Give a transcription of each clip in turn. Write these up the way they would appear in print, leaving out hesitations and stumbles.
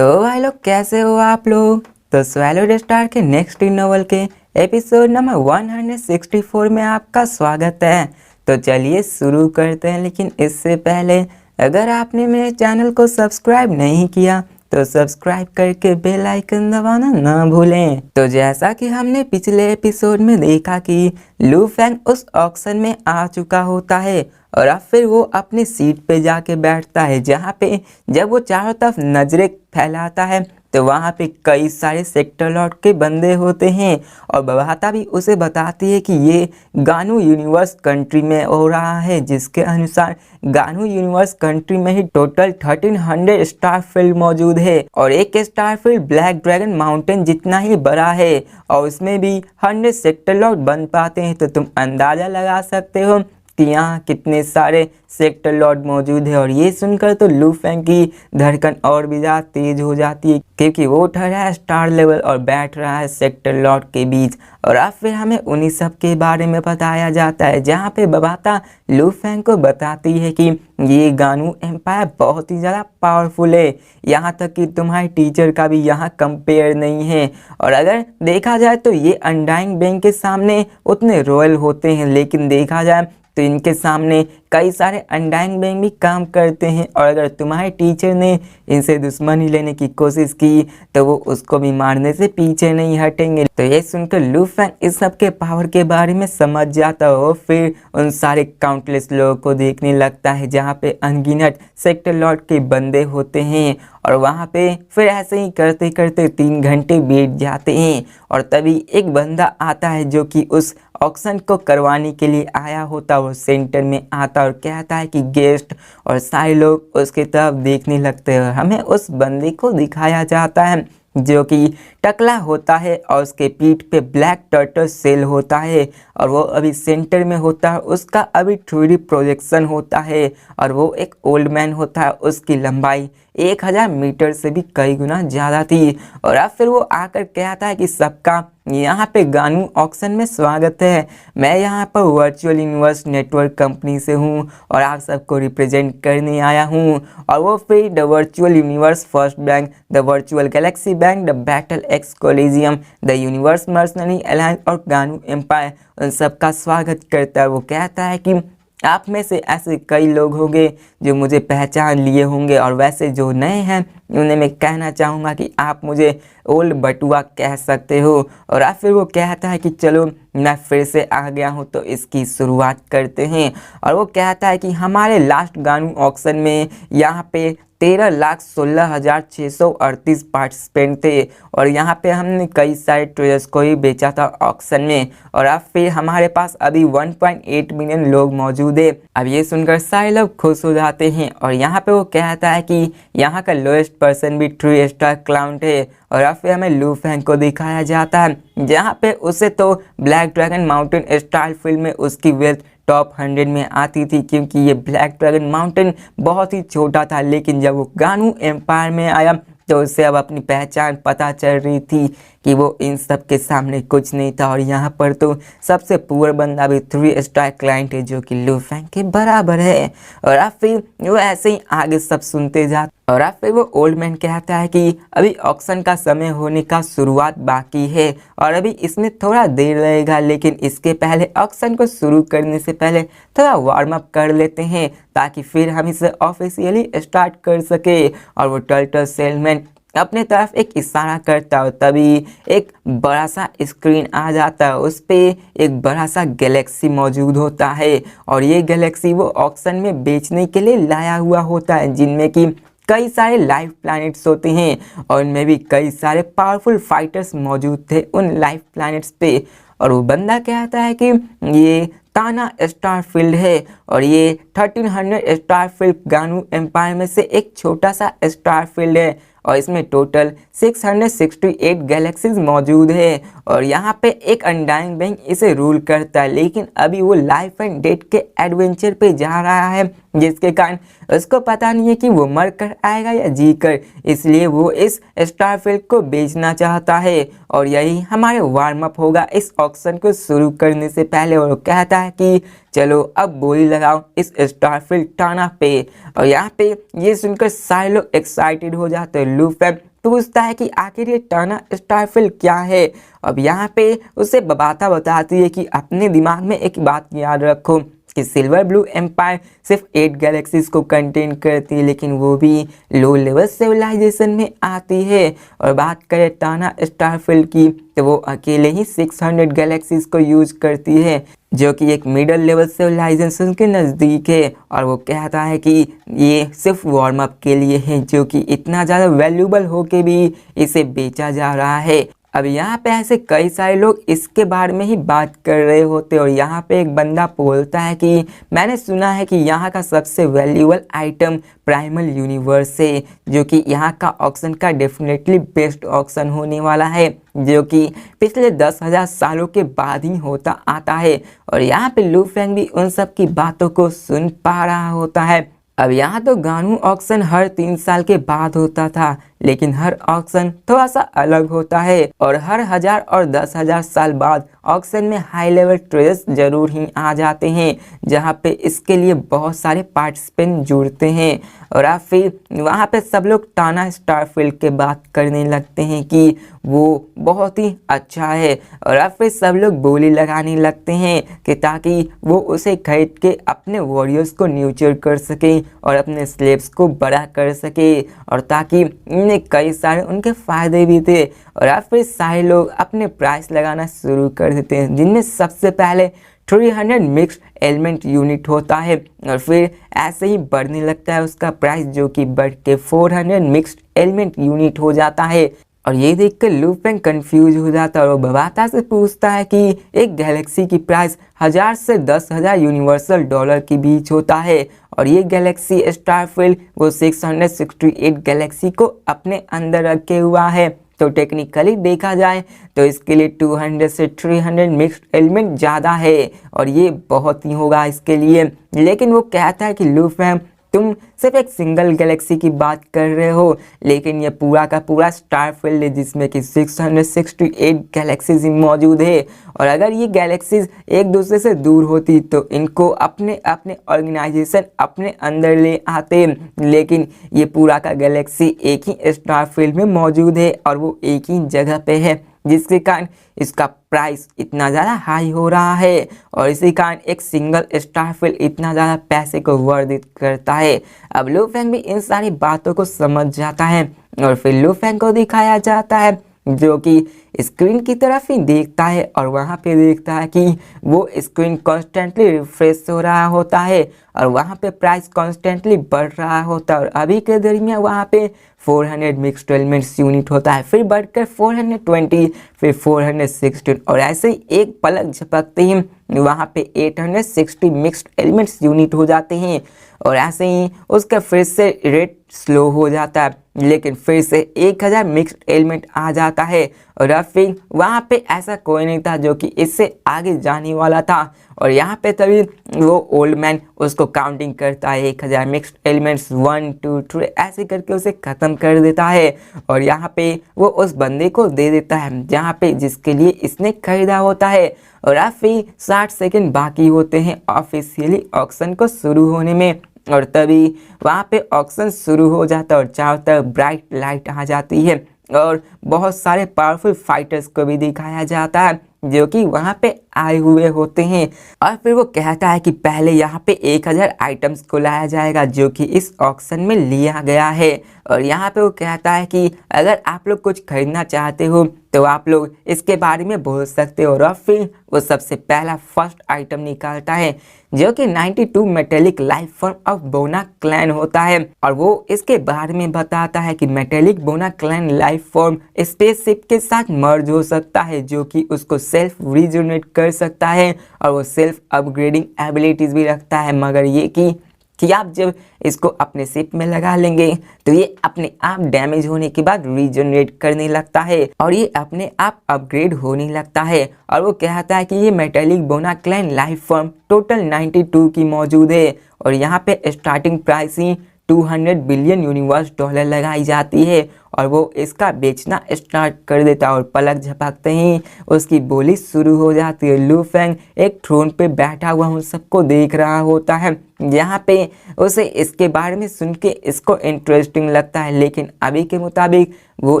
तो भाई लोग कैसे हो आप लोग। तो स्वैलोड स्टार के नेक्स्ट नॉवल के एपिसोड नंबर 164 में आपका स्वागत है। तो चलिए शुरू करते हैं, लेकिन इससे पहले अगर आपने मेरे चैनल को सब्सक्राइब नहीं किया तो सब्सक्राइब करके बेल आइकन दबाना ना भूलें। तो जैसा कि हमने पिछले एपिसोड में देखा कि लू फेंग उस ऑक्शन में आ चुका होता है और अब फिर वो अपनी सीट पे जाके बैठता है, जहाँ पे जब वो चारों तरफ नजरें फैलाता है तो वहाँ पे कई सारे सेक्टर लॉर्ड के बंदे होते हैं और बबाता भी उसे बताती है कि ये गानू यूनिवर्स कंट्री में हो रहा है, जिसके अनुसार गानू यूनिवर्स कंट्री में ही टोटल 1300 स्टार फील्ड मौजूद है और एक star field black dragon mountain जितना ही बड़ा है और उसमें भी 100 सेक्टर लॉर्ड बन पाते हैं। तो तुम अंदाजा लगा सकते हो कि यहाँ कितने सारे सेक्टर लॉर्ड मौजूद है। और ये सुनकर तो लू फेंग की धड़कन और भी ज़्यादा तेज हो जाती है, क्योंकि वो ठहरा है स्टार लेवल और बैठ रहा है सेक्टर लॉर्ड के बीच। और अब फिर हमें उन्हीं सब के बारे में बताया जाता है, जहाँ पे बबाता लू फेंग को बताती है कि ये गानू एम्पायर बहुत ही ज़्यादा पावरफुल है, यहाँ तक कि तुम्हारे टीचर का भी यहाँ कंपेयर नहीं है। और अगर देखा जाए तो ये अनडाइंग बैंक के सामने उतने रॉयल होते हैं, लेकिन देखा जाए तो इनके सामने कई सारे अनडाइंग बैंक भी काम करते हैं। और अगर तुम्हारे टीचर ने इनसे दुश्मनी लेने की कोशिश की तो वो उसको भी मारने से पीछे नहीं हटेंगे। तो ये सुनकर लू फेंग इस सब के पावर के बारे में समझ जाता हो, फिर उन सारे काउंटलेस लोगों को देखने लगता है जहाँ पे अनगिनत सेक्टर लॉर्ड के बंदे होते हैं। और वहाँ पे फिर ऐसे ही करते करते 3 घंटे बीत जाते हैं और तभी एक बंदा आता है जो कि उस ऑक्शन को करवाने के लिए आया होता है। वो सेंटर में आता और कहता है कि गेस्ट और सारे लोग उसकी तरफ देखने लगते हैं। हमें उस बंदे को दिखाया जाता है जो कि टकला होता है और उसके पीठ पे ब्लैक टर्टल सेल होता है और वो अभी सेंटर में होता है। उसका अभी 3D प्रोजेक्शन होता है और वो एक ओल्ड मैन होता है। उसकी लंबाई 1000 मीटर से भी कई गुना ज़्यादा थी। और अब फिर वो आकर कहता है कि सबका यहाँ पे गानू ऑक्शन में स्वागत है। मैं यहाँ पर वर्चुअल यूनिवर्स नेटवर्क कंपनी से हूँ और आप सबको रिप्रेजेंट करने आया हूँ। और वो फिर the virtual universe first bank, the virtual Galaxy bank, the battle x collegium, the universe mercenary alliance और गानू एम्पायर उन सबका स्वागत करता है। वो कहता है कि आप में से ऐसे कई लोग होंगे जो मुझे पहचान लिए होंगे और वैसे जो नए हैं उन्हें मैं कहना चाहूँगा कि आप मुझे ओल्ड बटुआ कह सकते हो। और अब फिर वो कहता है कि चलो मैं फिर से आ गया हूँ तो इसकी शुरुआत करते हैं। और वो कहता है कि हमारे लास्ट गानू ऑक्शन में यहाँ पे 13,16,638 पार्टिसिपेंट थे और यहाँ पे हमने कई सारे ट्रेजर्स को ही बेचा था ऑक्शन में। और अब फिर हमारे पास अभी 1.8 मिलियन लोग मौजूद है। अब ये सुनकर सारे लोग खुश हो जाते हैं और यहाँ पे वो कहता है कि यहाँ का लोएस्ट पर्सन भी 3 स्टार क्लाउन है। और अब फिर हमें लू फेंग को दिखाया जाता है, जहाँ पे उसे तो black dragon mountain star field में उसकी वेल्थ टॉप 100 में आती थी, क्योंकि ये ब्लैक ड्रैगन माउंटेन बहुत ही छोटा था। लेकिन जब वो गानू एम्पायर में आया तो उससे अब अपनी पहचान पता चल रही थी कि वो इन सब के सामने कुछ नहीं था। और यहाँ पर तो सबसे पुअर बंदा भी 3 स्टार क्लाइंट है, जो कि लू फेंग के बराबर है। और अब फिर वो ऐसे ही आगे सब सुनते जाते और अब फिर वो ओल्ड मैन कहता है कि अभी ऑक्शन का समय होने का शुरुआत बाकी है और अभी इसमें थोड़ा देर लगेगा, लेकिन इसके पहले ऑक्शन को शुरू करने से पहले थोड़ा वार्म अप कर लेते हैं ताकि फिर हम इसे ऑफिशियली स्टार्ट कर सके। और वो टर्टल सेलमैन अपने तरफ एक इशारा करता है, तभी एक बड़ा सा स्क्रीन आ जाता है। उस पे एक बड़ा सा गैलेक्सी मौजूद होता है और ये गैलेक्सी वो ऑक्शन में बेचने के लिए लाया हुआ होता है, जिनमें कि कई सारे लाइफ प्लैनेट्स होते हैं और उनमें भी कई सारे पावरफुल फाइटर्स मौजूद थे उन लाइफ प्लैनेट्स पे। और वो बंदा कहता है कि ये ताना स्टार फील्ड है और ये 1300 स्टार फील्ड गानू एम्पायर में से एक छोटा सा स्टार फील्ड है और इसमें टोटल 668 गैलेक्सीज मौजूद है। और यहाँ पे एक अनडाइंग बैंक इसे रूल करता है, लेकिन अभी वो लाइफ एंड डेथ के एडवेंचर पे जा रहा है, जिसके कारण उसको पता नहीं है कि वो मर कर आएगा या जी कर, इसलिए वो इस स्टारफील्ड को बेचना चाहता है। और यही हमारे वार्म अप होगा इस ऑक्शन को शुरू करने से पहले। और कहता है कि चलो अब बोली लगाओ इस स्टारफील्ड टाना पे। और यहाँ पे ये सुनकर सारे लोग एक्साइटेड हो जाते हैं। लूफेन पूछता है कि आखिर ये टाना स्टारफील्ड क्या है। अब यहाँ पे उसे बबाता बताती है कि अपने दिमाग में एक बात याद रखो कि सिल्वर ब्लू एम्पायर सिर्फ 8 गैलेक्सीज को कंटेन करती है, लेकिन वो भी लो लेवल सिविलाइजेशन में आती है। और बात करें टाना स्टारफील्ड की तो वो अकेले ही 600 गैलेक्सीज को यूज करती है, जो कि एक मिडल लेवल सिविलाइजेशन के नज़दीक है। और वो कहता है कि ये सिर्फ वार्म अप के लिए है, जो कि इतना ज़्यादा वैल्यूबल हो के भी इसे बेचा जा रहा है। अब यहाँ पे ऐसे कई सारे लोग इसके बारे में ही बात कर रहे होते और यहाँ पे एक बंदा बोलता है कि मैंने सुना है कि यहाँ का सबसे वैल्यूबल आइटम प्राइमल यूनिवर्स है, जो कि यहाँ का ऑक्शन का डेफिनेटली बेस्ट ऑक्शन होने वाला है, जो कि पिछले 10,000 सालों के बाद ही होता आता है। और यहाँ पे लू फेंग भी उन सब की बातों को सुन पा रहा होता है। अब यहाँ तो गानू ऑक्शन हर 3 साल के बाद होता था, लेकिन हर ऑक्शन थोड़ा सा अलग होता है और हर 1000 और 10,000 साल बाद ऑक्शन में हाई लेवल ट्रेजर्स जरूर ही आ जाते हैं, जहाँ पे इसके लिए बहुत सारे पार्टिसिपेंट जुड़ते हैं। और अब फिर वहाँ पे सब लोग टाना स्टारफील्ड के बात करने लगते हैं कि वो बहुत ही अच्छा है। और अब फिर सब लोग बोली लगाने लगते हैं कि ताकि वो उसे खरीद के अपने वॉरियर्स को न्यूचर कर सके और अपने स्लेव्स को बड़ा कर सके, और ताकि इनमें कई सारे उनके फ़ायदे भी थे। और अब फिर सारे लोग अपने प्राइस लगाना शुरू कर देते हैं, जिनमें सबसे पहले 300 मिक्स्ड एलिमेंट यूनिट होता है और फिर ऐसे ही बढ़ने लगता है उसका प्राइस, जो कि बढ़ के 400 मिक्स्ड एलिमेंट यूनिट हो जाता है। और ये देखकर लू फेंग कंफ्यूज हो जाता है और वो बबाता से पूछता है कि एक गैलेक्सी की प्राइस 1000 से 10,000 यूनिवर्सल डॉलर के बीच होता है, और ये गैलेक्सी स्टारफील्ड वो 668 गैलेक्सी को अपने अंदर रखे हुआ है। तो टेक्निकली देखा जाए तो इसके लिए 200 से 300 मिक्स्ड एलिमेंट ज़्यादा है और ये बहुत ही होगा इसके लिए। लेकिन वो कहता है कि लू फेंग तुम सिर्फ एक सिंगल गैलेक्सी की बात कर रहे हो, लेकिन ये पूरा का पूरा स्टारफील्ड है जिसमें कि 668 गैलेक्सीज मौजूद है। और अगर ये गैलेक्सीज एक दूसरे से दूर होती तो इनको अपने अपने ऑर्गेनाइजेशन अपने अंदर ले आते, लेकिन ये पूरा का गैलेक्सी एक ही स्टारफील्ड में मौजूद है और वो एक ही जगह पे है, जिसके कारण इसका प्राइस इतना ज़्यादा हाई हो रहा है। और इसी कारण एक सिंगल स्टारफील्ड इतना ज़्यादा पैसे को वर्धित करता है। अब लू फेंग भी इन सारी बातों को समझ जाता है और फिर लू फेंग को दिखाया जाता है जो कि स्क्रीन की तरफ ही देखता है और वहाँ पे देखता है कि वो स्क्रीन कॉन्स्टेंटली रिफ्रेश हो रहा होता है और वहाँ पे प्राइस कॉन्स्टेंटली बढ़ रहा होता है। और अभी के दरमियान वहाँ पे 400 मिक्स्ड एलिमेंट्स यूनिट होता है, फिर बढ़कर 420, फिर 416 और ऐसे ही एक पलक झपकते ही वहाँ पे 860 मिक्स्ड एलिमेंट्स यूनिट हो जाते हैं। और ऐसे ही उसका फिर से रेट स्लो हो जाता है, लेकिन फिर से 1000 मिक्स्ड एलिमेंट आ जाता है। और अब फिर वहाँ पे ऐसा कोई नहीं था जो कि इससे आगे जाने वाला था। और यहाँ पे तभी वो ओल्ड मैन उसको काउंटिंग करता है, 1000 मिक्स्ड एलिमेंट्स 1 2 3 ऐसे करके उसे ख़त्म कर देता है। और यहाँ पे वो उस बंदे को दे देता है जहाँ पे जिसके लिए इसने खरीदा होता है। और अब फिर 60 सेकेंड बाकी होते हैं ऑफिशियली ऑक्शन को शुरू होने में, और तभी वहाँ पे ऑक्शन शुरू हो जाता है और चारों तरफ ब्राइट लाइट आ जाती है और बहुत सारे पावरफुल फाइटर्स को भी दिखाया जाता है जो कि वहाँ पे आए हुए होते हैं। और फिर वो कहता है कि पहले यहाँ पे 1000 आइटम्स को लाया जाएगा जो कि इस ऑक्शन में लिया गया है। और यहाँ पे वो कहता है कि अगर आप लोग कुछ खरीदना चाहते हो तो आप लोग इसके बारे में बोल सकते हो। और फिर वो सबसे पहला फर्स्ट आइटम निकालता है जो कि 92 मेटेलिक लाइफ फॉर्म ऑफ बोना क्लैन होता है। और वो इसके बारे में बताता है कि मेटेलिक बोना क्लैन लाइफ फॉर्म स्पेसशिप के साथ मर्ज हो सकता है, जो कि उसको सेल्फ रीजनरेट कर सकता है और वो सेल्फ अपग्रेडिंग एबिलिटीज भी रखता है। मगर ये कि आप जब इसको अपने शिप में लगा लेंगे तो ये अपने आप डैमेज होने के बाद रीजनरेट करने लगता है और ये अपने आप अपग्रेड होने लगता है। और वो कहता है कि ये मेटेलिक बोना क्लैन लाइफ फॉर्म टोटल 92 की मौजूद है और यहाँ पे स्टार्टिंग प्राइस ही 200 बिलियन यूनिवर्स डॉलर लगाई जाती है। और वो इसका बेचना स्टार्ट कर देता है। और पलक झपकते ही उसकी बोली शुरू हो जाती है। लू फेंग एक थ्रोन पे बैठा हुआ उन सबको देख रहा होता है। यहाँ पे उसे इसके बारे में सुन के इसको इंटरेस्टिंग लगता है, लेकिन अभी के मुताबिक वो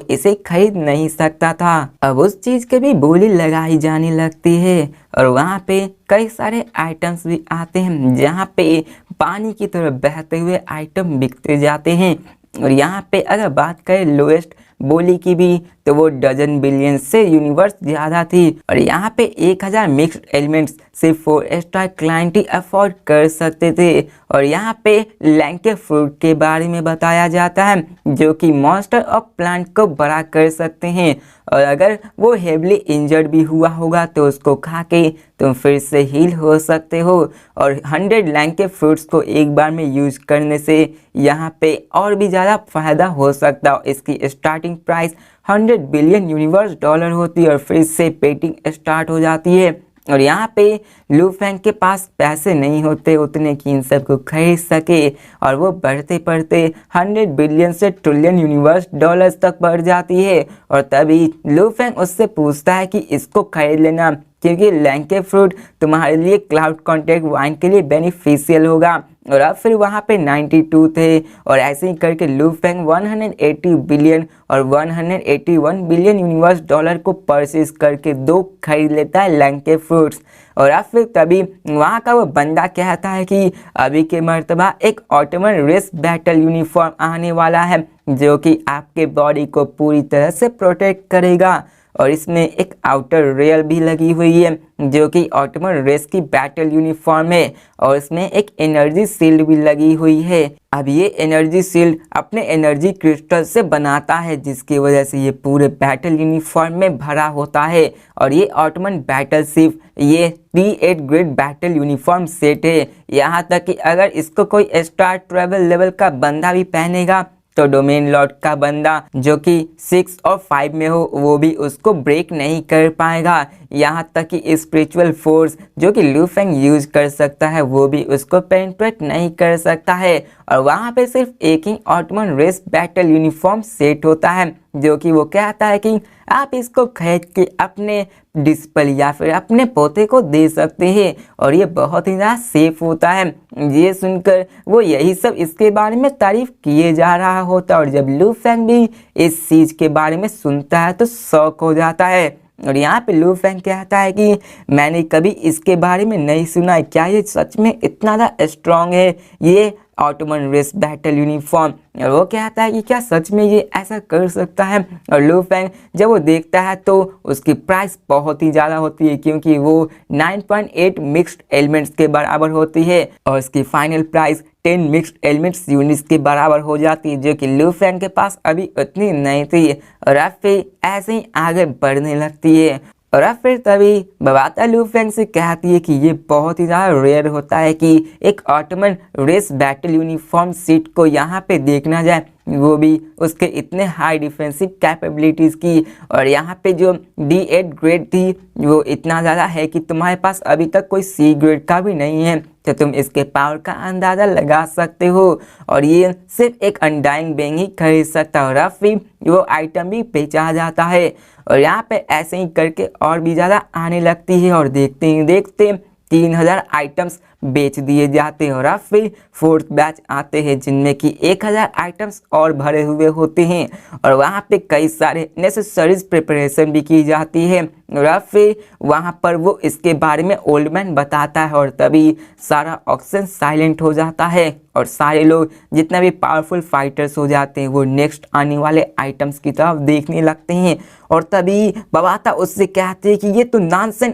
इसे खरीद नहीं सकता था। अब उस चीज के भी बोली लगाई जाने लगती है और वहाँ पे कई सारे आइटम्स भी आते हैं जहाँ पे पानी की तरह बहते हुए आइटम बिकते जाते हैं। और यहाँ पे अगर बात करें लोएस्ट बोली की भी तो वो डजन बिलियन से यूनिवर्स ज़्यादा थी। और यहाँ पे 1000 मिक्स्ड एलिमेंट्स सिर्फ 4 स्टार क्लाइंट ही अफोर्ड कर सकते थे। और यहाँ पे लैंके फ्रूट के बारे में बताया जाता है जो कि मॉन्स्टर और प्लांट को बड़ा कर सकते हैं। और अगर वो हेवली इंजर्ड भी हुआ होगा तो उसको खा के तुम फिर से हील हो सकते हो। और 100 लैंके फ्रूट्स को एक बार में यूज करने से यहाँ पे और भी ज़्यादा फायदा हो सकता है। इसकी starting price 100 billion universe dollar होती है और फिर से पेटिंग स्टार्ट हो जाती है। और यहाँ पे लू फेंग के पास पैसे नहीं होते उतने कि इन सबको खरीद सके और वो बढ़ते बढ़ते 100 बिलियन से ट्रिलियन यूनिवर्स डॉलर्स तक बढ़ जाती है। और तभी लू फेंग उससे पूछता है कि इसको खरीद लेना क्योंकि लैंके फ्रूट तुम्हारे लिए क्लाउड कॉन्टैक्ट वाइन के लिए बेनिफिशियल होगा। और अब फिर वहाँ पे 92 थे और ऐसे ही करके लू फेंग 180 बिलियन और 181 बिलियन यूनिवर्स डॉलर को परचेज करके 2 खरीद लेता है लैंके फ्रूट्स। और अब फिर तभी वहाँ का वो बंदा कहता है कि अभी के मर्तबा एक ऑटोमन रेस बैटल यूनिफॉर्म आने वाला है जो कि आपके बॉडी को पूरी तरह से प्रोटेक्ट करेगा। और इसमें एक आउटर रेल भी लगी हुई है जो कि ऑटोमन रेस की बैटल यूनिफॉर्म है। और इसमें एक एनर्जी शील्ड भी लगी हुई है। अब ये एनर्जी शील्ड अपने एनर्जी क्रिस्टल से बनाता है जिसकी वजह से ये पूरे बैटल यूनिफॉर्म में भरा होता है। और ये ऑटोमन बैटल शिप ये T8 grade battle uniform set है। यहाँ तक कि अगर इसको कोई स्टार ट्रेवल लेवल का बंदा भी पहनेगा तो डोमेन लॉर्ड का बंदा जो कि 6 और 5 में हो वो भी उसको ब्रेक नहीं कर पाएगा। यहाँ तक कि स्पिरिचुअल फोर्स जो कि लू फेंग यूज कर सकता है वो भी उसको पेनिट्रेट नहीं कर सकता है। और वहाँ पे सिर्फ एक ही Ottoman race battle uniform set होता है जो कि वो कहता है कि आप इसको खरीद के अपने डिस्पल या फिर अपने पोते को दे सकते हैं और ये बहुत ही ज़्यादा सेफ होता है। ये सुनकर वो यही सब इसके बारे में तारीफ किए जा रहा होता है। और जब लू फेंग भी इस चीज़ के बारे में सुनता है तो शॉक हो जाता है। और यहाँ पे लू फेंग कहता है कि मैंने कभी इसके बारे में नहीं सुना है, क्या ये सच में इतना ज़्यादा स्ट्रॉन्ग है ये ऑटोमन रेस बैटल यूनिफॉर्म। और वो कहता है कि क्या सच में ये ऐसा कर सकता है। और लू फेंग जब वो देखता है तो उसकी प्राइस बहुत ही ज़्यादा होती है क्योंकि वो 9.8 मिक्स्ड एलिमेंट्स के बराबर होती है और उसकी final price 10 mixed elements units के बराबर हो जाती है जो कि लू फेंग के पास अभी उतनी नहीं थी। और अब फिर ऐसे ही आगे बढ़ने लगती है। और अब फिर तभी बबाता लू फेंग से कहती है कि ये बहुत ही ज़्यादा रेयर होता है कि एक Ottoman race battle uniform seat को यहाँ पे देखना जाए, वो भी उसके इतने हाई डिफेंसिव कैपेबिलिटीज़ की। और यहाँ पे जो D8 ग्रेड थी वो इतना ज़्यादा है कि तुम्हारे पास अभी तक कोई C ग्रेड का भी नहीं है तो तुम इसके पावर का अंदाज़ा लगा सकते हो। और ये सिर्फ एक अनडाइंग बेंग ही खरीद सकता है और अब फिर वो आइटम भी बेचा जाता है। और यहाँ पे ऐसे ही करके और भी ज़्यादा आने लगती है और देखते ही देखते 3000 आइटम्स बेच दिए जाते हैं। और अब फिर 4th बैच आते हैं जिनमें कि 1000 आइटम्स और भरे हुए होते हैं और वहाँ पे कई सारे नेसेसरीज प्रिपरेशन भी की जाती है। और अब फिर वहाँ पर वो इसके बारे में ओल्ड मैन बताता है और तभी सारा ऑक्सीजन साइलेंट हो जाता है और सारे लोग जितने भी पावरफुल फाइटर्स हो जाते हैं वो नेक्स्ट आने वाले आइटम्स की तरफ देखने लगते हैं। और तभी बबाता उससे कहते हैं कि ये तो नॉनसेंस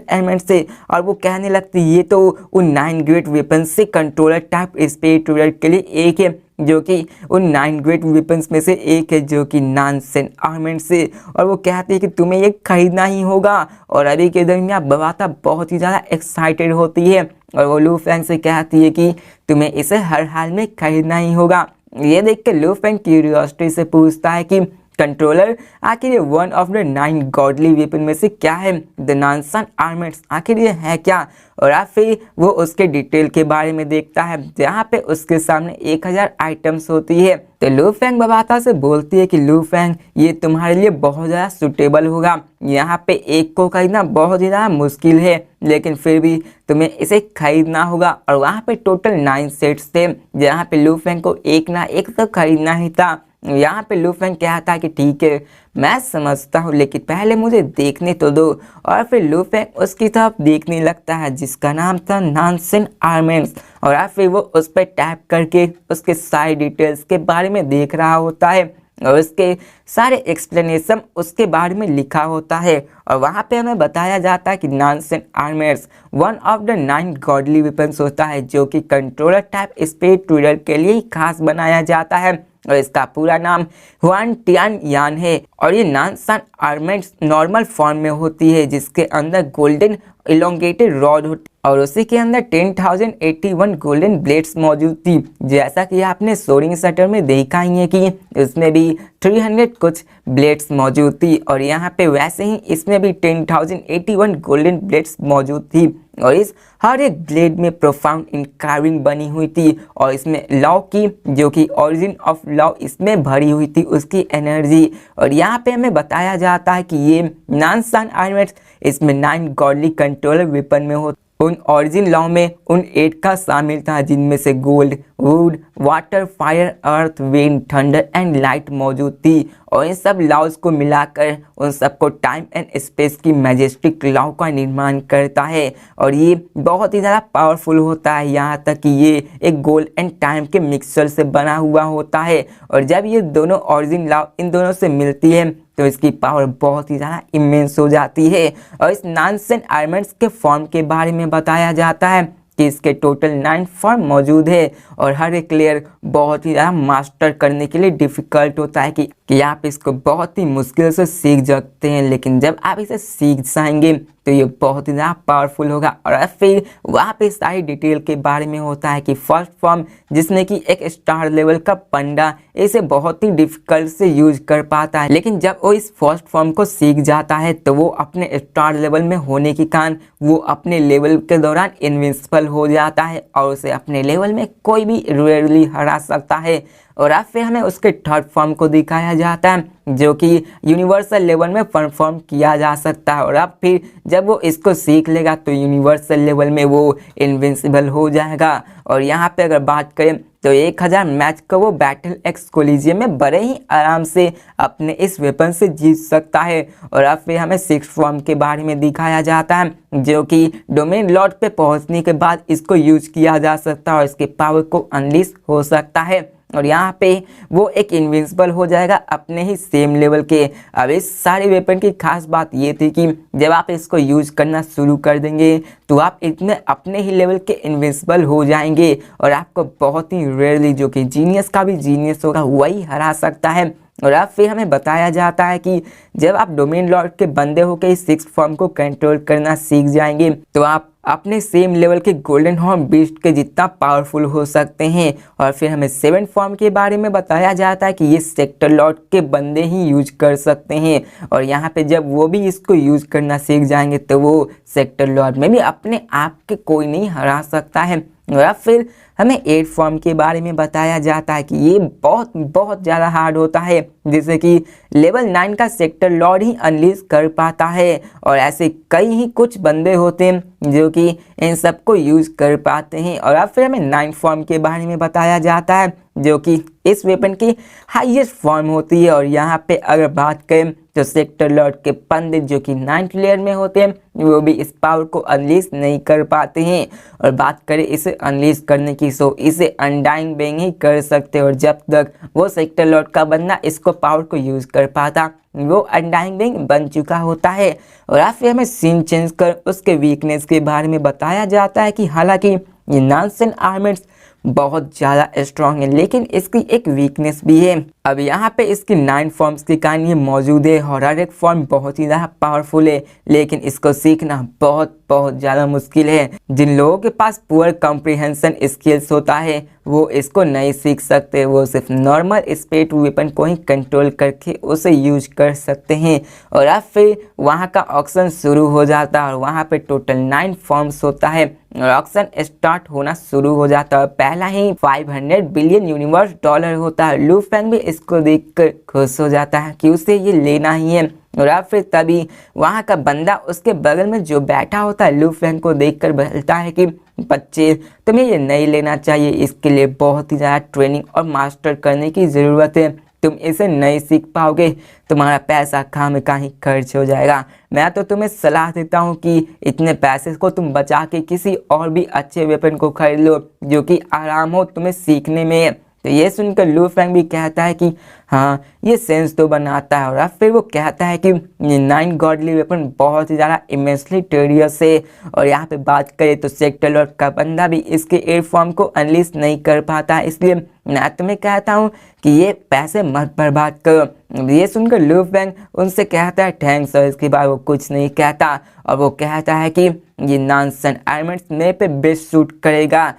एलिमेंट्स से और वो कहने लगती है ये तो उन 9 ग्रेट वेपन से कंट्रोलर टाइप स्पिरिट के लिए एक है जो कि उन 9 ग्रेट वेपन्स में से एक है जो कि नॉनसेंस आर्मेंट से। और वो कहते हैं कि तुम्हें ये खरीदना ही होगा। और अभी के दरमियान बबाता बहुत ही ज़्यादा एक्साइटेड होती है और वो लू फेंग से कहती है कि तुम्हें इसे हर हाल में खरीदना ही होगा। ये देख के लू फेंग क्यूरियोसिटी से पूछता है कि कंट्रोलर आखिर ये one of the 9 godly weapon में से क्या है, द नानसन आर्मेंट्स आखिर ये है क्या। और आप फिर वो उसके डिटेल के बारे में देखता है जहाँ पे उसके सामने 1000 आइटम्स होती है। तो लू फेंग बबाता से बोलती है कि लू फेंग ये तुम्हारे लिए बहुत ज़्यादा सुटेबल होगा, यहाँ पे एक को खरीदना बहुत ज़्यादा मुश्किल है, लेकिन फिर भी तुम्हें इसे खरीदना होगा। और वहाँ पे टोटल 9 सेट्स थे जहाँ पे लू फेंग को एक ना एक तो खरीदना ही था। यहाँ पे लू फेंग कहता है कि ठीक है मैं समझता हूँ, लेकिन पहले मुझे देखने तो दो। और फिर लू फेंग उसकी तरफ देखने लगता है जिसका नाम था नानसन आर्मेंट्स। और फिर वो उस पर टैप करके उसके सारी डिटेल्स के बारे में देख रहा होता है और उसके सारे एक्सप्लेनेशन उसके बारे में लिखा होता है। और वहाँ पे हमें बताया जाता है कि नानसन आर्मेंट्स one of the 9 godly weapons होता है जो कि कंट्रोलर टाइप स्पीड ट्विडर के लिए ही खास बनाया जाता है। और इसका पूरा नाम हुआन टियान यान है। और ये नानसन आर्मेंट्स नॉर्मल फॉर्म में होती है जिसके अंदर गोल्डन इलोंगेटेड रॉड होती और उसी के अंदर 10,081 गोल्डन ब्लेड्स मौजूद थी। जैसा कि आपने सोरिंग शटर में देखा ही है कि इसमें भी 300 कुछ ब्लेड्स मौजूद थी और यहाँ पे वैसे ही इसमें भी 10,081 गोल्डन ब्लेड्स मौजूद थी। और इस हर एक ब्लेड में प्रोफाउंड इनकार्विंग बनी हुई थी और इसमें लॉ की जो कि ओरिजिन ऑफ लॉ इसमें भरी हुई थी उसकी एनर्जी। और यहाँ पे हमें बताया जाता है कि ये नानसन आर्मेंट्स इसमें 9 गॉडली कंट्रोलर वेपन में हो उन ओरिजिन लॉ में उन 8 का शामिल था जिनमें से gold, would, water, fire, earth, wind, thunder and light मौजूद थी। और इन सब लॉज को मिलाकर उन सबको टाइम एंड स्पेस की मैजेस्टिक लॉ का निर्माण करता है। और ये बहुत ही ज़्यादा पावरफुल होता है, यहाँ तक कि ये एक गोल्ड एंड टाइम के मिक्सचर से बना हुआ होता है। और जब ये दोनों ओरिजिन लॉ इन दोनों से मिलती है तो इसकी पावर बहुत ही ज़्यादा इमेंस हो जाती है। और इस नानसन आर्मेंट्स के फॉर्म के बारे में बताया जाता है कि इसके टोटल 9 फॉर्म मौजूद है और हर एक लेयर बहुत ही ज़्यादा मास्टर करने के लिए डिफ़िकल्ट होता है कि आप इसको बहुत ही मुश्किल से सीख सकते हैं, लेकिन जब आप इसे सीख जाएंगे तो ये बहुत ही ज़्यादा पावरफुल होगा। और फिर वहाँ पे सारी डिटेल के बारे में होता है कि फर्स्ट फॉर्म जिसने कि एक स्टार लेवल का पंडा इसे बहुत ही डिफिकल्ट से यूज कर पाता है, लेकिन जब वो इस फर्स्ट फॉर्म को सीख जाता है तो वो अपने स्टार लेवल में होने के कारण वो अपने लेवल के दौरान इनविंसिबल हो जाता है और उसे अपने लेवल में कोई भी रेयरली हरा सकता है। और अब फिर हमें उसके थर्ड फॉर्म को दिखाया जाता है जो कि यूनिवर्सल लेवल में परफॉर्म किया जा सकता है। और अब फिर जब वो इसको सीख लेगा तो यूनिवर्सल लेवल में वो इनविंसिबल हो जाएगा। और यहाँ पे अगर बात करें तो 1000 मैच को वो बैटल एक्स कोलिजियम में बड़े ही आराम से अपने इस वेपन से जीत सकता है। और अब फिर हमें 6 फॉर्म के बारे में दिखाया जाता है जो कि डोमेन लॉर्ड पे पहुंचने के बाद इसको यूज किया जा सकता है और इसके पावर को अनलीश हो सकता है। और यहाँ पे वो एक इनविंसिबल हो जाएगा अपने ही सेम लेवल के। अब इस सारे वेपन की खास बात ये थी कि जब आप इसको यूज करना शुरू कर देंगे तो आप इतने अपने ही लेवल के इनविंसिबल हो जाएंगे और आपको बहुत ही रेयरली जो कि जीनियस का भी जीनियस होगा वही हरा सकता है। और अब फिर हमें बताया जाता है कि जब आप डोमेन लॉर्ड के बंदे होकर इस 6 फॉर्म को कंट्रोल करना सीख जाएंगे तो आप अपने सेम लेवल के गोल्डन हॉर्न बीस्ट के जितना पावरफुल हो सकते हैं। और फिर हमें 7 फॉर्म के बारे में बताया जाता है कि ये सेक्टर लॉर्ड के बंदे ही यूज कर सकते हैं। और यहाँ पे जब वो भी इसको यूज करना सीख जाएंगे तो वो सेक्टर लॉर्ड में भी अपने आप के कोई नहीं हरा सकता है। और फिर हमें 8 फॉर्म के बारे में बताया जाता है कि ये बहुत ज़्यादा हार्ड होता है, जैसे कि लेवल 9 का सेक्टर लॉर्ड ही अनलीज कर पाता है। और ऐसे कई ही कुछ बंदे होते हैं जो कि इन सबको यूज कर पाते हैं। और अब फिर हमें 9 फॉर्म के बारे में बताया जाता है जो कि इस वेपन की हाईएस्ट फॉर्म होती है। और यहाँ पे अगर बात करें तो सेक्टर लॉर्ड के पंडित जो कि 9th लेयर में होते हैं वो भी इस पावर को अनलीज नहीं कर पाते हैं। और बात करें इसे अनलीज करने की सो इसे अनडाइंग बेंग ही कर सकते हैं। और जब तक वो सेक्टर लॉर्ड का बंदा इसको पावर को यूज कर पाता वो अनडाइंग बेंग बन चुका होता है। और अब फिर हमें सीन चेंज कर उसके वीकनेस के बारे में बताया जाता है कि हालांकि ये नानसन आर्मेंट्स बहुत ज़्यादा स्ट्रॉन्ग है लेकिन इसकी एक वीकनेस भी है अब यहाँ पे इसकी 9 फॉर्म्स की कहानी मौजूद है और हर एक फॉर्म बहुत ही ज़्यादा पावरफुल है, लेकिन इसको सीखना बहुत बहुत ज़्यादा मुश्किल है। जिन लोगों के पास पुअर कॉम्प्रिहेंशन स्किल्स होता है वो इसको नहीं सीख सकते, वो सिर्फ नॉर्मल स्पेट वेपन को ही कंट्रोल करके उसे यूज कर सकते हैं। और अब फिर वहाँ का ऑक्शन शुरू हो जाता है और वहाँ पे टोटल 9 फॉर्म्स होता है और ऑक्शन स्टार्ट होना शुरू हो जाता है। पहला ही 500 बिलियन यूनिवर्स डॉलर होता है। लू फेंग भी इसको देखकर खुश हो जाता है कि उसे ये लेना ही है। और अब फिर तभी वहाँ का बंदा उसके बगल में जो बैठा होता है लू फेंग को देखकर बोलता है कि बच्चे तुम्हें ये नहीं लेना चाहिए, इसके लिए बहुत ही ज़्यादा ट्रेनिंग और मास्टर करने की ज़रूरत है, तुम इसे नहीं सीख पाओगे, तुम्हारा पैसा खामखा ही खर्च हो जाएगा। मैं तो तुम्हें सलाह देता हूँ कि इतने पैसे को तुम बचा के किसी और भी अच्छे वेपन को खरीद लो जो कि आराम हो तुम्हें सीखने में। तो ये सुनकर लू फेंग भी कहता है कि हाँ ये सेंस तो बनाता है। और अब फिर वो कहता है कि ये 9 गॉडली वेपन बहुत ही ज़्यादा इमेंसली टेरियस है। और यहाँ पे बात करें तो सेक्टर लॉर्ड का बंदा भी इसके एयर फॉर्म को अनलीश नहीं कर पाता, इसलिए मैं तुम्हें कहता हूँ कि ये पैसे मत बर्बाद करो। ये सुनकर लू फेंग उनसे कहता है थैंक्स, और इसके बाद वो कुछ नहीं कहता और वो कहता है कि ये नॉनसेंस आर्मेंट्स मेरे पे बेस्ट सूट करेगा।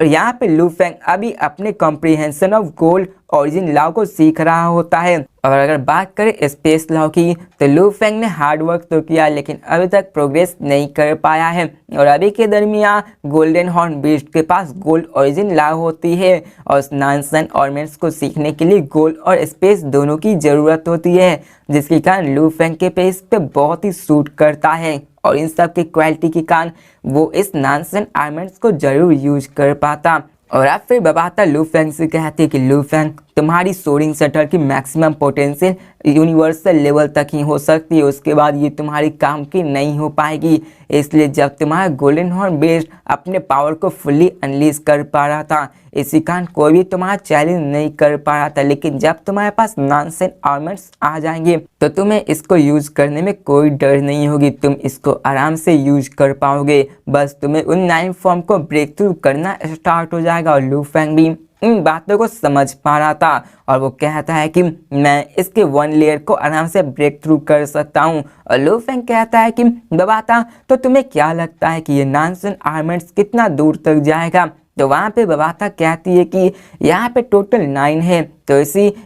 और यहाँ पे लू फेंग अभी अपने comprehension of gold origin law को सीख रहा होता है। और अगर बात करें स्पेस लॉ की तो लू फेंग ने हार्ड वर्क तो किया लेकिन अभी तक प्रोग्रेस नहीं कर पाया है। और अभी के दरमियान गोल्डन हॉर्न बीस्ट के पास गोल्ड ओरिजिन लॉ होती है और नॉनसेंस ऑर्नामेंट्स को सीखने के लिए गोल्ड और स्पेस दोनों की ज़रूरत होती है, जिसके कारण लू फेंग के पेस पे बहुत ही सूट करता है। और इन सब की क्वालिटी के कारण वो इस नॉनसेंस आर्मेंट्स को जरूर यूज कर पाता। और अब फिर बबाता लू फेंग से कहती है कि लू फेंग तुम्हारी सोरिंग शटर की मैक्सिमम पोटेंशियल यूनिवर्सल लेवल तक ही हो सकती है, उसके बाद ये तुम्हारी काम की नहीं हो पाएगी। इसलिए जब तुम्हारा गोल्डन हॉर्न बेस्ट अपने पावर को फुल्ली अनलीज कर पा रहा था, इसी कारण कोई भी तुम्हारा चैलेंज नहीं कर पा रहा था, लेकिन जब तुम्हारे पास नॉनसेंस आर्मर्स आ जाएंगे तो तुम्हें इसको यूज करने में कोई डर नहीं होगी, तुम इसको आराम से यूज कर पाओगे। बस तुम्हें उन 9 फॉर्म को ब्रेक थ्रू करना स्टार्ट हो जाएगा। और लू फेंग भी इन बातों को समझ पा रहा था और वो कहता है कि मैं इसके 1 लेयर को आराम से ब्रेक थ्रू कर सकता हूँ। और लू फेंग कहता है कि बबाता तो तुम्हें क्या लगता है कि ये नॉनसेंस आर्मेंट्स कितना दूर तक जाएगा? तो वहाँ पे बबाता कहती है कि यहाँ पे टोटल 9 है, तो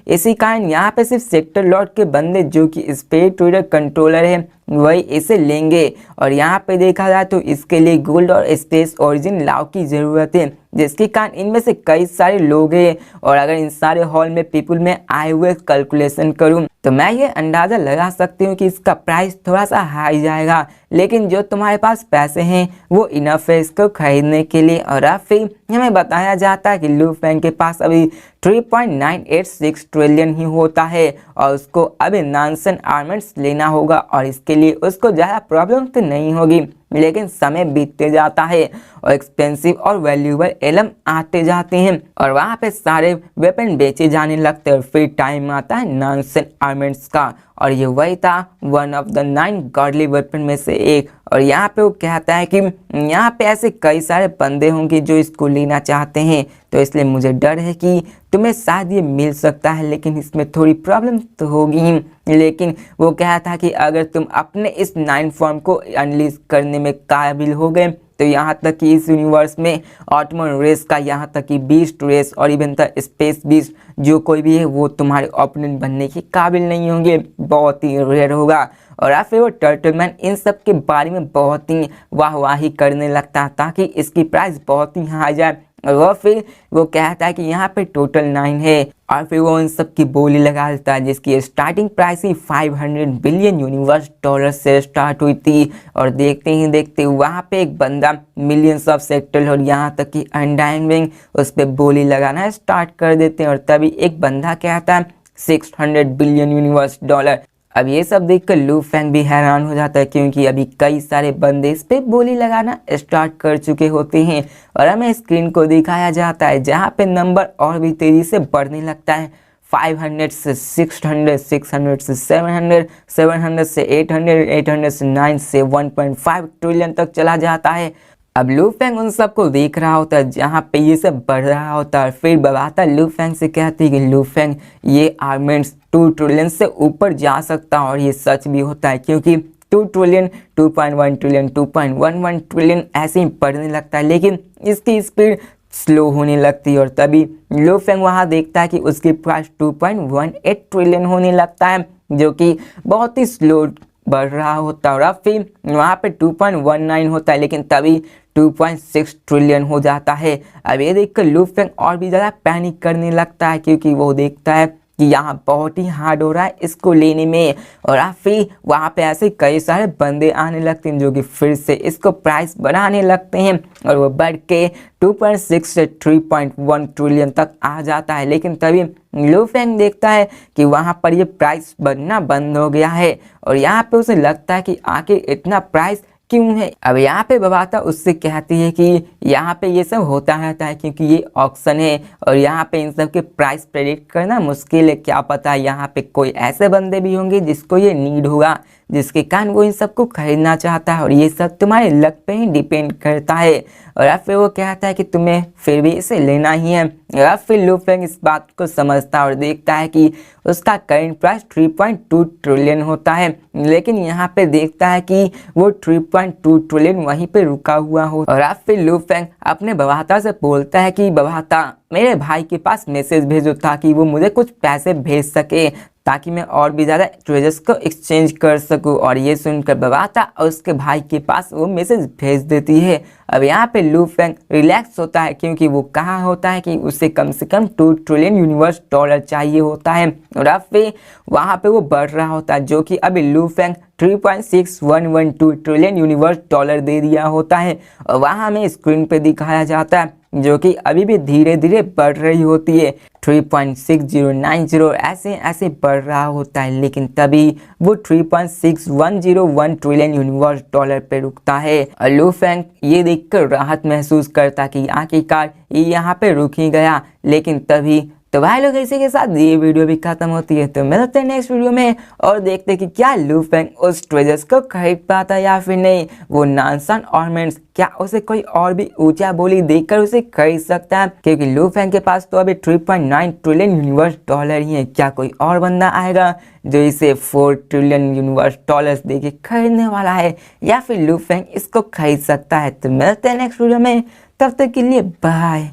इसी कारण यहाँ पे सिर्फ सेक्टर लॉर्ड के बंदे जो कि स्पेस ट्रेडर कंट्रोलर है वही इसे लेंगे। और यहाँ पे देखा जाए तो इसके लिए गोल्ड और स्पेस ओरिजिन लॉ की ज़रूरत है, जिसके कारण इनमें से कई सारे लोग हैं। और अगर इन सारे हॉल में पीपल में आए हुए कैलकुलेशन करूँ तो मैं ये अंदाज़ा लगा सकती हूँ कि इसका प्राइस थोड़ा सा हाई जाएगा, लेकिन जो तुम्हारे पास पैसे हैं वो इनफ है इसको खरीदने के लिए। और अब फिर हमें बताया जाता है कि लू फेंग के पास अभी 3.986 ट्रिलियन ही होता है और उसको अभी नॉनसेंस आर्मेंट्स लेना होगा और इसके लिए उसको ज़्यादा प्रॉब्लम तो नहीं होगी, लेकिन समय बीतते जाता है और एक्सपेंसिव और वैल्यूएबल एलम आते जाते हैं और वहाँ पे सारे वेपन बेचे जाने लगते हैं। और फिर टाइम आता है नॉनसेंस आर्मेंट्स का और ये वही था one of the 9 godly weapon में से एक। और यहाँ पे वो कहता है कि यहाँ पे ऐसे कई सारे बंदे होंगे जो इसको लेना चाहते हैं, तो इसलिए मुझे डर है कि तुम्हें शायद ये मिल सकता है, लेकिन इसमें थोड़ी प्रॉब्लम तो होगी ही। लेकिन वो कहता है कि अगर तुम अपने इस 9 फॉर्म को अनलीज करने में काबिल हो गए तो यहाँ तक कि इस यूनिवर्स में ऑटोमन रेस का, यहाँ तक कि बीस्ट रेस और इवन तक स्पेस बीस्ट जो कोई भी है वो तुम्हारे ओपोनेंट बनने के काबिल नहीं होंगे, बहुत ही रेयर होगा। और फिर वो टर्टलमैन इन सब के बारे में बहुत ही वाहवाही करने लगता है ताकि इसकी प्राइस बहुत ही हाई जाए। और फिर वो कहता है कि यहाँ पे टोटल 9 है और फिर वो उन सब की बोली लगा देता है जिसकी स्टार्टिंग प्राइस ही 500 बिलियन यूनिवर्स डॉलर से स्टार्ट हुई थी। और देखते ही देखते वहाँ पे एक बंदा मिलियंस ऑफ सेक्टर और यहाँ तक कि अनडाइंग विंग उस पर बोली लगाना स्टार्ट कर देते हैं। और तभी एक बंदा कहता है 600 बिलियन यूनिवर्स डॉलर। अब ये सब देखकर लू फेंग भी हैरान हो जाता है क्योंकि अभी कई सारे बंदे इस पे बोली लगाना स्टार्ट कर चुके होते हैं और हमें स्क्रीन को दिखाया जाता है जहाँ पे नंबर और भी तेजी से बढ़ने लगता है। 500 से 600, 600 से 700, 700 से 800, 800 से 9 से 1.5 ट्रिलियन तक चला जाता है। अब लू फेंग उन सबको देख रहा होता है जहाँ पे ये सब बढ़ रहा होता है। फिर बबाता लू फेंग से कहती है कि लू फेंग ये आर्मेंट्स 2 ट्रिलियन से ऊपर जा सकता है, और ये सच भी होता है क्योंकि 2 ट्रिलियन 2.1 ट्रिलियन 2.11 ट्रिलियन ऐसे ही बढ़ने लगता है, लेकिन इसकी स्पीड स्लो होने लगती है। और तभी लू फेंग वहाँ देखता है कि उसकी प्राइस 2.18 ट्रिलियन होने लगता है, जो कि बहुत ही स्लो बढ़ रहा होता है। और अब फिर वहाँ पे 2.19 होता है, लेकिन तभी 2.6 ट्रिलियन हो जाता है। अब ये देखकर लू फेंग और भी ज़्यादा पैनिक करने लगता है क्योंकि वो देखता है कि यहाँ बहुत ही हार्ड हो रहा है इसको लेने में। और अब फिर वहाँ पे ऐसे कई सारे बंदे आने लगते हैं जो कि फिर से इसको प्राइस बढ़ाने लगते हैं, और वो बढ़ के 2.6 से 3.1 ट्रिलियन तक आ जाता है। लेकिन तभी लू फेंग देखता है कि वहाँ पर ये प्राइस बढ़ना बंद हो गया है, और यहाँ पे उसे लगता है कि आखिर इतना प्राइस क्यों है। अब यहाँ पे बबाता उससे कहती है कि यहाँ पे ये सब होता रहता है क्योंकि ये ऑक्शन है, और यहाँ पे इन सब के प्राइस प्रेडिक्ट करना मुश्किल है। क्या पता यहाँ पे कोई ऐसे बंदे भी होंगे जिसको ये नीड होगा, जिसके कारण वो इन सबको खरीदना चाहता है, और ये सब तुम्हारे लक पे ही डिपेंड करता है। और अब फिर वो कहता है कि तुम्हें फिर भी इसे लेना ही है। और अब फिर लू फेंग इस बात को समझता है और देखता है कि उसका करंट प्राइस 3.2 ट्रिलियन होता है, लेकिन यहाँ पे देखता है कि वो 3.2 ट्रिलियन वहीं पे रुका हुआ हो। और अब फिर लू फेंग अपने बबाता से बोलता है कि बबाता मेरे भाई के पास मैसेज भेजो ताकि वो मुझे कुछ पैसे भेज सके, ताकि मैं और भी ज़्यादा ट्रेजर्स को एक्सचेंज कर सकूं। और ये सुनकर बबाता और उसके भाई के पास वो मैसेज भेज देती है। अब यहाँ पे लू फेंग रिलैक्स होता है क्योंकि वो कहा होता है कि उसे कम से कम 2 ट्रिलियन यूनिवर्स डॉलर चाहिए होता है, और अब फिर वहाँ पे वो बढ़ रहा होता है, जो कि अभी Lu Feng 3.6112 trillion universe dollar दे दिया होता है। और वहाँ हमें स्क्रीन पे दिखाया जाता है जो कि अभी भी धीरे धीरे बढ़ रही होती है, 3.6090 ऐसे ऐसे बढ़ रहा होता है। लेकिन तभी वो 3.6101 ट्रिलियन यूनिवर्स डॉलर पे रुकता है। और लू फेंग ये देखकर राहत महसूस करता कि आखिरकार ये यहाँ पे रुक ही गया। लेकिन तभी तो भाई लोग इसी के साथ ये वीडियो भी खत्म होती है। तो मिलते हैं नेक्स्ट वीडियो में और देखते हैं कि क्या लू फेंग उस ट्रेजर्स को खरीद पाता या फिर नहीं। वो नानसन ऑर्नामेंट्स क्या उसे कोई और भी ऊंचा बोली देकर उसे खरीद सकता है, क्योंकि लू फेंग के पास तो अभी 3.9 ट्रिलियन यूनिवर्स डॉलर ही है। क्या कोई और बंदा आएगा जो इसे 4 ट्रिलियन यूनिवर्स डॉलर्स देके खरीदने वाला है, या फिर लू फेंग इसको खरीद सकता है। तो मिलते हैं नेक्स्ट वीडियो में, तब तक के लिए बाय।